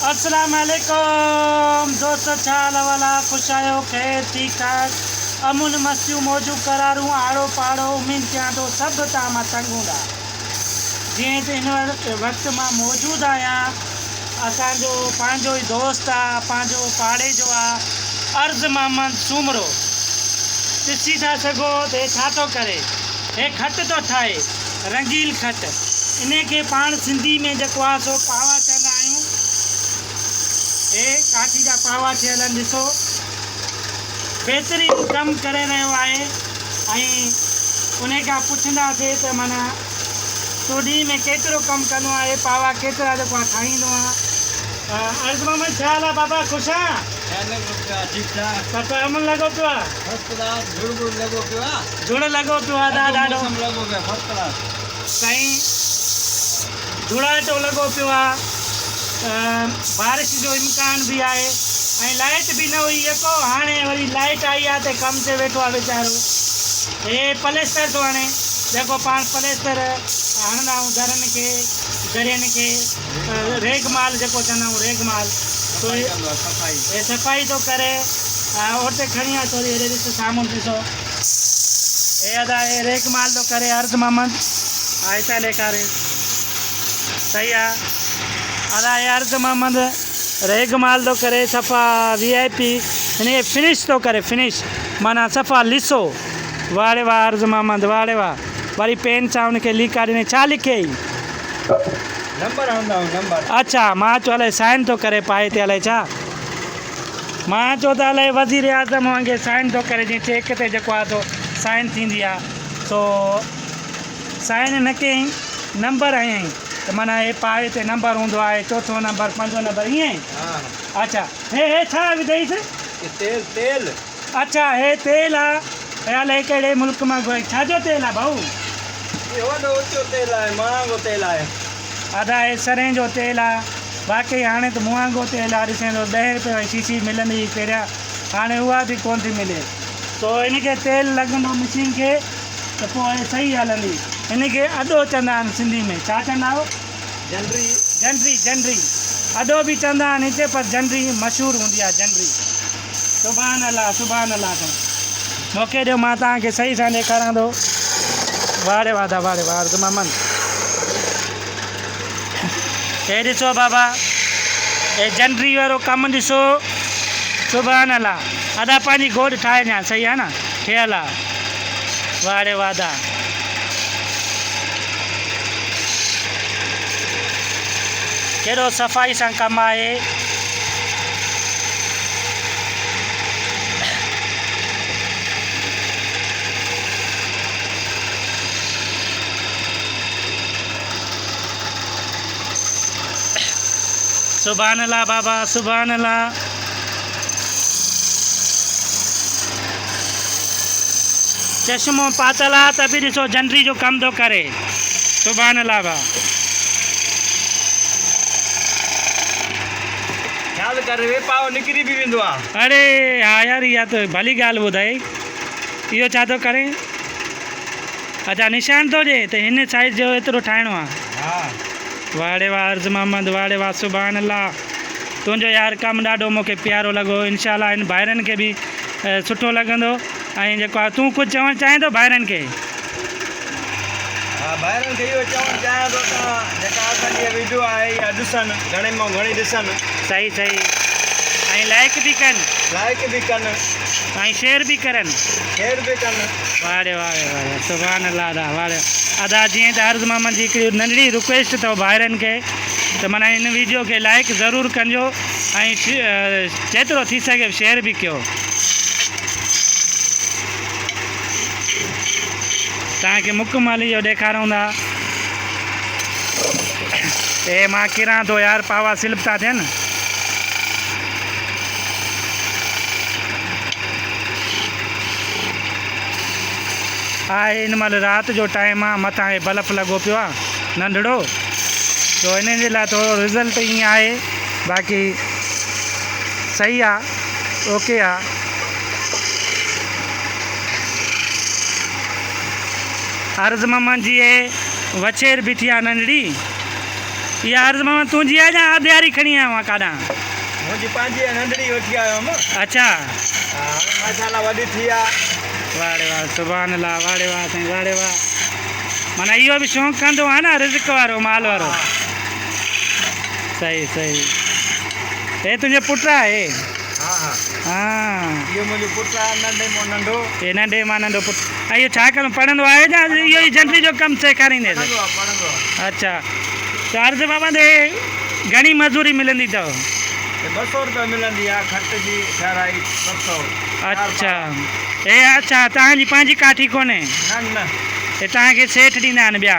अस्सलाम वालेकुम दोस्तों, छा हाल वाला खुश आयो खैर ठीक ठाक अमुन मस्तियूं मौजू करारूं आड़ो पाड़ो उम्मीद कयां थो सभु तव्हां मां चङूंदा। जीअं त हिन वक़्तु मां मौजूदु आहियां, असांजो पंहिंजो ई दोस्त आहे, पंहिंजो पाड़े जो आहे, अर्ज़ मोहम्मद सूमरो। ॾिसी था सघो त छा थो करे, हे खट थो ठाहे, रंगील खट। इन खे पाण सिंधी में जेको आहे सो पावा चवंदा आहियूं। हे काठी जा पावा थियल आहिनि, ॾिसो बहितरीनु कमु करे रहियो आहे। ऐं उन खां पुछंदासीं त माना तूं ॾींहं में केतिरो कमु कंदो आहे, पावा केतिरा जेको आहे ठाहींदो आहे। अर्ज़ मोहम्मद छा हाल आहे बाबा, ख़ुशि आहियां? त अमन लॻो पियो आहे, जुड़ लॻो पियो आहे, ॾाढो साईं धुड़ाटो लॻो पियो आहे। बारिश जो इम्कान बि आहे ऐं लाइट बि न हुई यको, हाणे वरी लाइट आई आहे त कम ते वेठो आहे वीचारो। हे पलेस्तर थो हणे, जेको पाण पलेस्तर हणंदा आहियूं दरनि खे, दरियनि खे, रेगमाल जेको चवंदा आहियूं, रेगमाल तो हे सफ़ाई थो करे। उते खणी आहे थोरी, हेॾे ॾिस साम्हूं ॾिसो, हे अदा हे रेगमाल थो करे अर्ज़ मोहम्मद। हितां ॾेखारे सही आहे, अदा हे अर्ज़ मोहम्मद रेगमाल थो करे, सफ़ा VIP हिन फिनिश थो करे, फिनिश माना सफ़ा लिसो। वारे वाह अर्ज़ मोहम्मद, वारे वाह। वरी पेन सां हुनखे लिका ॾिनई, छा लिखियई? नंबर हूंदा नंबर। अच्छा, मां चयो अलाए साइन थो करे पाए ते, अलाए छा, मां चयो त अलाए वज़ीर आज़म वांगुरु साइन थो करे, जीअं चेक ते जेको आहे सो साइन थींदी आहे, सो साइन न कयईं, नंबर हयईं त माना हे पाए ते नंबर हूंदो आहे, चोथों नंबर, पंजो नंबर, ईअं ई। अच्छा, हे छा विधईसि? तेल तेल। अच्छा, हे तेल आहे, हे अलाए कहिड़े मुल्क मां घुराई, छाजो तेल आहे भाऊ? वॾो ऊचो तेल आहे, महांगो तेल आहे। अदा हे सरें जो तेल आहे, वाकई हाणे त महांगो तेल आहे। ॾिसें थो 10 रुपए वारी शीशी मिलंदी हुई पहिरियां, हाणे उहा बि कोन थी मिले। तो हिनखे तेल लॻंदो मशीन खे त पोइ सही हलंदी। हिनखे अॾो चवंदा आहिनि सिंधी में, छा चवंदा आहियो? जनरी। जनरी, जनरी अॾो बि चवंदा आहिनि हिते, पर जनरी मशहूरु हूंदी आहे, जनरी। सुभान अल्लाह, सुभान अल्लाह। साईं मौक़े ॾियो, मां तव्हांखे सही सां ॾेखारां थो। वारे वाह, वारे वाह अर्ज़ मोहम्मद। हे ॾिसो बाबा, हे जनरी वारो कमु ॾिसो, सुभान अल्लाह। अदा पंहिंजी गोॾ ठाहे ॾियां, सही आहे न, ठहियल आहे, वारे वादा। कहिड़ो सफ़ाई सां कमु आहे। सुभान अल्लाह बाबा, सुभान अल्लाह। चश्मो पातल आहे त बि ॾिसो जनरी जो कमु थो करे, सुभान अल्लाह बा। ख़्यालु करे वे पाव निकिरी बि वेंदो आहे। अरे हा यार, इहा त भली ॻाल्हि ॿुधाई। इहो छा थो करे? अच्छा, निशान थो ॾिए त हिन साइज़ जो एतिरो ठाहिणो आहे। हा, वारे वाह अर्ज़ मोहम्मद, वारे वाह, सुभान अल्लाह। तुंहिंजो यार कमु ॾाढो मूंखे प्यारो लॻो। इंशाअल्लाह हिन भाइरनि खे बि सुठो लॻंदो। ऐं जेको आहे तूं कुझु चवणु चाहीं थो भाइरनि खे? हा, भाइरनि खे इहो चवणु चाहियां थो त जेका असांजी वीडियो आहे इहा ॾिसनि, घणे मां घणी ॾिसनि। सही सही, ऐं लाइक बि कनि, लाइक बि कनि ऐं शेयर बि करनि। शेयर बि कनि। वारे वारे वारे, सुभान अल्लाह अदा, वारे अदा। जीअं त अर्ज़ मोहम्मद जी हिकिड़ी नंढड़ी रिक्वेस्ट अथव भाइरनि खे त माना हिन वीडियो खे लाइक ज़रूरु कजो ऐं जेतिरो थी सघे शेयर बि कयो। तव्हांखे मुकमल इहो ॾेखारूं था। हे मां किरां थो यार, पावा स्लिप था थियनि। आहे हिन महिल राति जो टाइम आहे, मथां हे बल्ब लॻो पियो आहे नंढड़ो, तो इन जे लाइ थोरो रिज़ल्ट ईअं आहे, बाक़ी सही आहे, ओके आहे। अर्ज़ मोहम्मद जी वछेर बीठी आहे नंढड़ी, इहा अर्ज़ु मां तुंहिंजी आहे या ॾियारी खणी आयो आहे काॾां? मुंहिंजी पंहिंजी नंढड़ी वठी आयो हुअमि। अच्छा हा माशाला वॾी थी आहे। वाड़े वाह सुभाणे अल्लाह, वाड़े वाह साईं, वाड़े वाह। माना इहो बि शौक़ु कंदो आहे न, रिज़्क वारो माल वारो। सही सही। हे तुंहिंजो पुटु आहे? हा हा हाँ इहो मुंहिंजो पुटु आहे, नंढे मां नंढो। हे नंढे मां नंढो पुटु। ऐं इहो छा कंदो, पढ़ंदो आहे या इहो ई झंडरी जो कमु सेखारींदे? पढ़ंदो आहे। अच्छा त अर्ज़ु बाबा ते घणी मज़ूरी मिलंदी अथव? 200 रुपया मिलंदी आहे, खट जी ठहिराई 200। अच्छा हे अच्छा, तव्हांजी पंहिंजी काठी कोन्हे? न न हे तव्हांखे सेठ ॾींदा आहिनि ॿिया?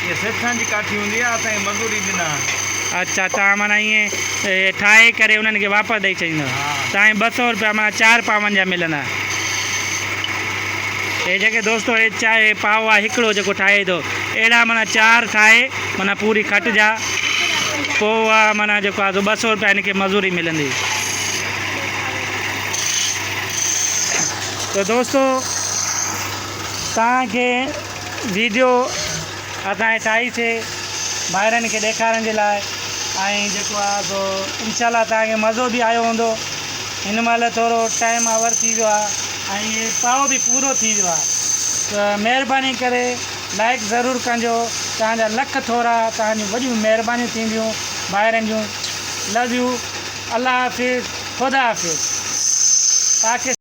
इहा सेठनि जी काठी हूंदी आहे, असांखे मज़ूरी ॾिना। अच्छा तव्हां माना ईअं ठाहे करे उन्हनि खे वापसि ॾेई छॾींदव? तव्हांखे 200 रुपया माना 4 पावनि जा मिलंदा। हे जेके दोस्तो हे चाहे पाव आहे हिकिड़ो जेको ठाहे थो, अहिड़ा माना 4 ठाहे माना पूरी खट जा, पोइ आहे माना जेको आहे 200 रुपया हिनखे मज़ूरी मिलंदी। त दोस्तो तव्हांखे वीडियो असांजे ठाहीसीं ॿाहिरनि खे ॾेखारण जे लाइ, ऐं जेको आहे सो इनशाला तव्हांखे मज़ो बि आयो हूंदो। हिन महिल थोरो टाइम ओवर थी वियो आहे ऐं इहे पाव बि पूरो थी वियो आहे, त महिरबानी करे लाइक ज़रूरु कजो। तव्हांजा लख थोरा तव्हांजूं वॾियूं महिरबानियूं थींदियूं ॿाहिरनि जूं। लव यू, अल्लाह हाफ़िज़, ख़ुदा हाफ़िज़। पाकिस्तान।